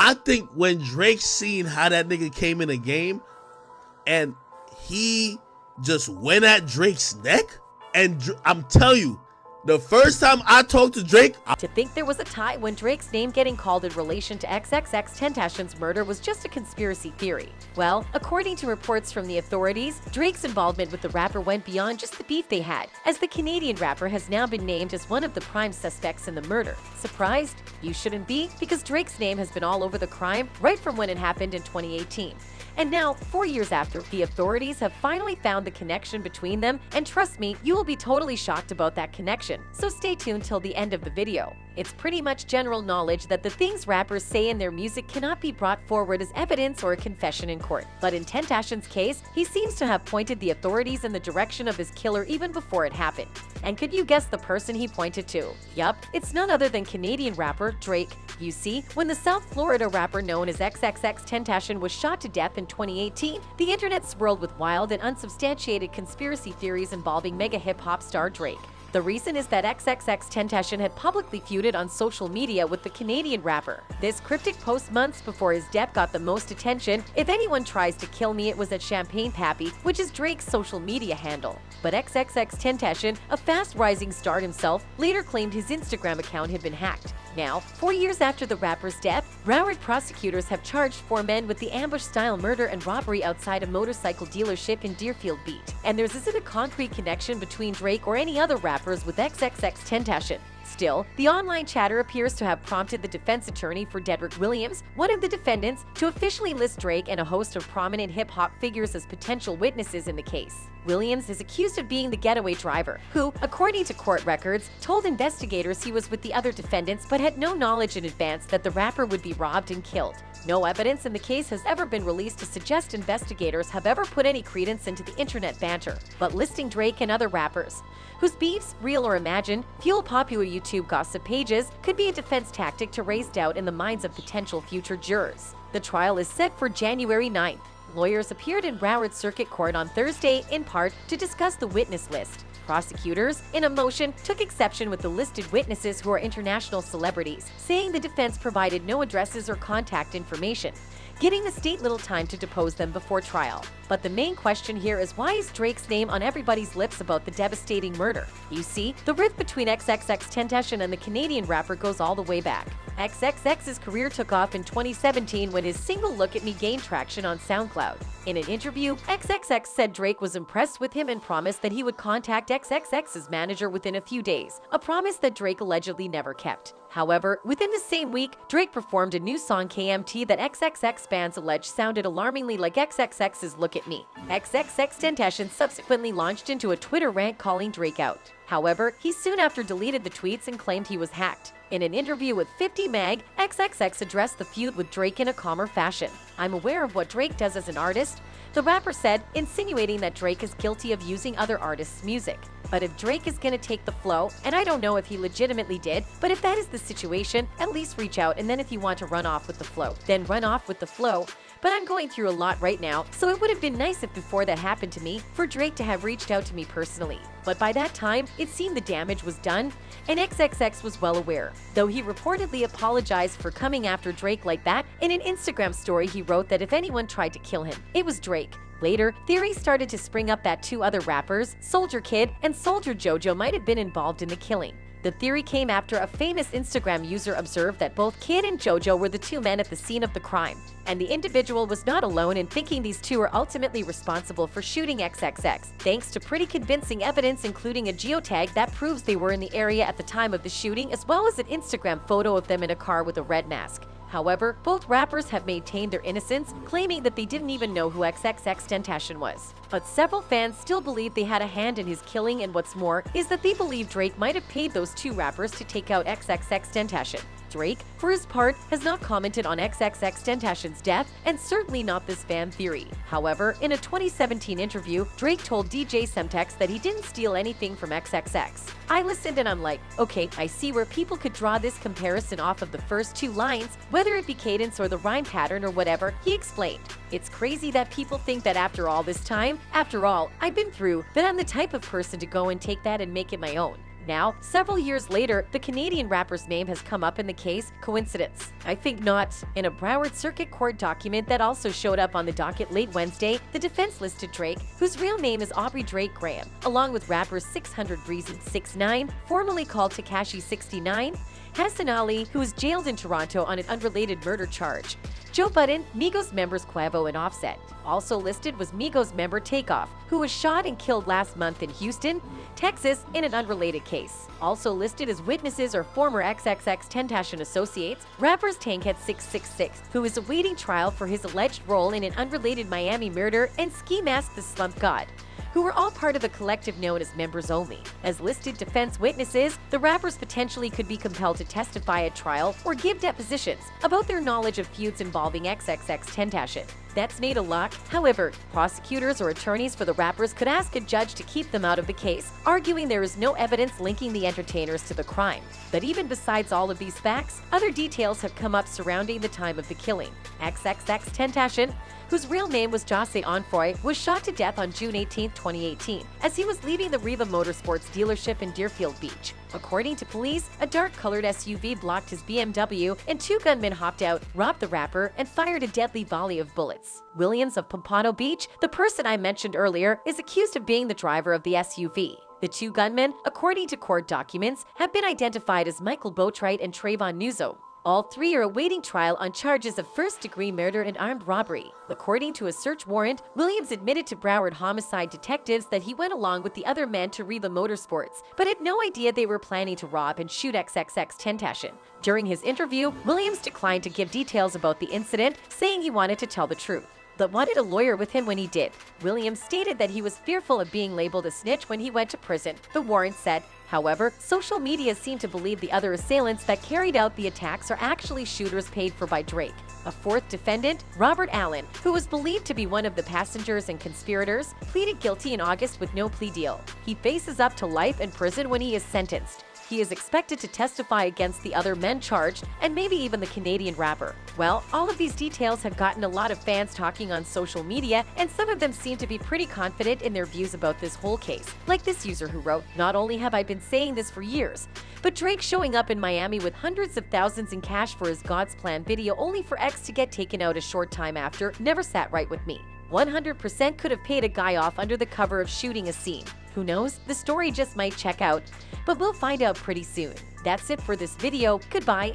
I think when Drake seen how that nigga came in the game and he just went at Drake's neck, and I'm telling you, the first time I talked to Drake, To think there was a tie when Drake's name getting called in relation to XXXTentacion's murder was just a conspiracy theory. Well, according to reports from the authorities, Drake's involvement with the rapper went beyond just the beef they had, as the Canadian rapper has now been named as one of the prime suspects in the murder. Surprised? You shouldn't be, because Drake's name has been all over the crime right from when it happened in 2018. And now, 4 years after, the authorities have finally found the connection between them, and trust me, you will be totally shocked about that connection. So stay tuned till the end of the video. It's pretty much general knowledge that the things rappers say in their music cannot be brought forward as evidence or a confession in court. But in Tentacion's case, he seems to have pointed the authorities in the direction of his killer even before it happened. And could you guess the person he pointed to? Yup, it's none other than Canadian rapper Drake. You see, when the South Florida rapper known as XXXTentacion was shot to death in 2018, the internet swirled with wild and unsubstantiated conspiracy theories involving mega hip-hop star Drake. The reason is that XXXTentacion had publicly feuded on social media with the Canadian rapper. This cryptic post months before his death got the most attention. "If anyone tries to kill me, it was at Champagne Pappy," which is Drake's social media handle. But XXXTentacion, a fast-rising star himself, later claimed his Instagram account had been hacked. Now, 4 years after the rapper's death, Broward prosecutors have charged 4 men with the ambush-style murder and robbery outside a motorcycle dealership in Deerfield Beach. And there isn't a concrete connection between Drake or any other rappers with XXXTentacion. Still, the online chatter appears to have prompted the defense attorney for Dedrick Williams, one of the defendants, to officially list Drake and a host of prominent hip-hop figures as potential witnesses in the case. Williams is accused of being the getaway driver, who, according to court records, told investigators he was with the other defendants but had no knowledge in advance that the rapper would be robbed and killed. No evidence in the case has ever been released to suggest investigators have ever put any credence into the internet banter, but listing Drake and other rappers, whose beefs, real or imagined, fuel popular YouTube gossip pages, could be a defense tactic to raise doubt in the minds of potential future jurors. The trial is set for January 9th. Lawyers appeared in Broward Circuit Court on Thursday, in part, to discuss the witness list. Prosecutors, in a motion, took exception with the listed witnesses who are international celebrities, saying the defense provided no addresses or contact information, giving the state little time to depose them before trial. But the main question here is, why is Drake's name on everybody's lips about the devastating murder? You see, the rift between XXXTentacion and the Canadian rapper goes all the way back. XXX's career took off in 2017 when his single Look at Me gained traction on SoundCloud. In an interview, XXX said Drake was impressed with him and promised that he would contact XXX's manager within a few days, a promise that Drake allegedly never kept. However, within the same week, Drake performed a new song KMT that XXX fans allege sounded alarmingly like XXX's Look at Me. XXXTentacion subsequently launched into a Twitter rant calling Drake out. However, he soon after deleted the tweets and claimed he was hacked. In an interview with 50 Mag, XXX addressed the feud with Drake in a calmer fashion. "I'm aware of what Drake does as an artist," the rapper said, insinuating that Drake is guilty of using other artists' music. But if Drake is gonna take the flow, and I don't know if he legitimately did, but if that is the situation, at least reach out, and then if you want to run off with the flow, then run off with the flow. But I'm going through a lot right now, so it would have been nice if before that happened to me, for Drake to have reached out to me personally. But by that time, it seemed the damage was done, and XXX was well aware. Though he reportedly apologized for coming after Drake like that, in an Instagram story he wrote that if anyone tried to kill him, it was Drake. Later, theories started to spring up that 2 other rappers, Soldier Kid and Soldier Jojo, might have been involved in the killing. The theory came after a famous Instagram user observed that both Kid and Jojo were the 2 men at the scene of the crime. And the individual was not alone in thinking these 2 are ultimately responsible for shooting XXX, thanks to pretty convincing evidence including a geotag that proves they were in the area at the time of the shooting, as well as an Instagram photo of them in a car with a red mask. However, both rappers have maintained their innocence, claiming that they didn't even know who XXXTentacion was. But several fans still believe they had a hand in his killing, and what's more is that they believe Drake might have paid those 2 rappers to take out XXXTentacion. Drake, for his part, has not commented on XXXTentacion's death, and certainly not this fan theory. However, in a 2017 interview, Drake told DJ Semtex that he didn't steal anything from XXX. "I listened and I'm like, okay, I see where people could draw this comparison off of the first 2 lines, whether it be cadence or the rhyme pattern or whatever," he explained. "It's crazy that people think that after all this time, after all I've been through, that I'm the type of person to go and take that and make it my own. Now, several years later, the Canadian rapper's name has come up in the case. Coincidence? I think not. In a Broward Circuit Court document that also showed up on the docket late Wednesday, the defense listed Drake, whose real name is Aubrey Drake Graham, along with rappers 600 Breezy 69, formerly called Tekashi 69, Hassan Ali, who is jailed in Toronto on an unrelated murder charge, Joe Budden, Migos members Quavo and Offset. Also listed was Migos member Takeoff, who was shot and killed last month in Houston, Texas, in an unrelated case. Also listed as witnesses are former XXXTentacion associates, rappers Tankhead 666, who is awaiting trial for his alleged role in an unrelated Miami murder, and Ski Mask the Slump God, who were all part of a collective known as Members Only. As listed defense witnesses, the rappers potentially could be compelled to testify at trial or give depositions about their knowledge of feuds involving XXXTentacion. That's made a lock. However, prosecutors or attorneys for the rappers could ask a judge to keep them out of the case, arguing there is no evidence linking the entertainers to the crime. But even besides all of these facts, other details have come up surrounding the time of the killing. XXXTentacion, whose real name was Jose Onfoy, was shot to death on June 18, 2018, as he was leaving the Riva Motorsports dealership in Deerfield Beach. According to police, a dark-colored SUV blocked his BMW, and two gunmen hopped out, robbed the rapper, and fired a deadly volley of bullets. Williams of Pompano Beach, the person I mentioned earlier, is accused of being the driver of the SUV. The two gunmen, according to court documents, have been identified as Michael Boatwright and Trayvon Nuzzo. All three are awaiting trial on charges of first-degree murder and armed robbery. According to a search warrant, Williams admitted to Broward homicide detectives that he went along with the other men to Riva Motorsports, but had no idea they were planning to rob and shoot XXXTentacion. During his interview, Williams declined to give details about the incident, saying he wanted to tell the truth, but wanted a lawyer with him when he did. Williams stated that he was fearful of being labeled a snitch when he went to prison, the warrant said. However, social media seem to believe the other assailants that carried out the attacks are actually shooters paid for by Drake. A fourth defendant, Robert Allen, who was believed to be one of the passengers and conspirators, pleaded guilty in August with no plea deal. He faces up to life in prison when he is sentenced. He is expected to testify against the other men charged, and maybe even the Canadian rapper. Well, all of these details have gotten a lot of fans talking on social media, and some of them seem to be pretty confident in their views about this whole case. Like this user who wrote, "Not only have I been saying this for years, but Drake showing up in Miami with hundreds of thousands in cash for his God's Plan video only for X to get taken out a short time after never sat right with me. 100% could have paid a guy off under the cover of shooting a scene. Who knows? The story just might check out, but we'll find out pretty soon." That's it for this video. Goodbye.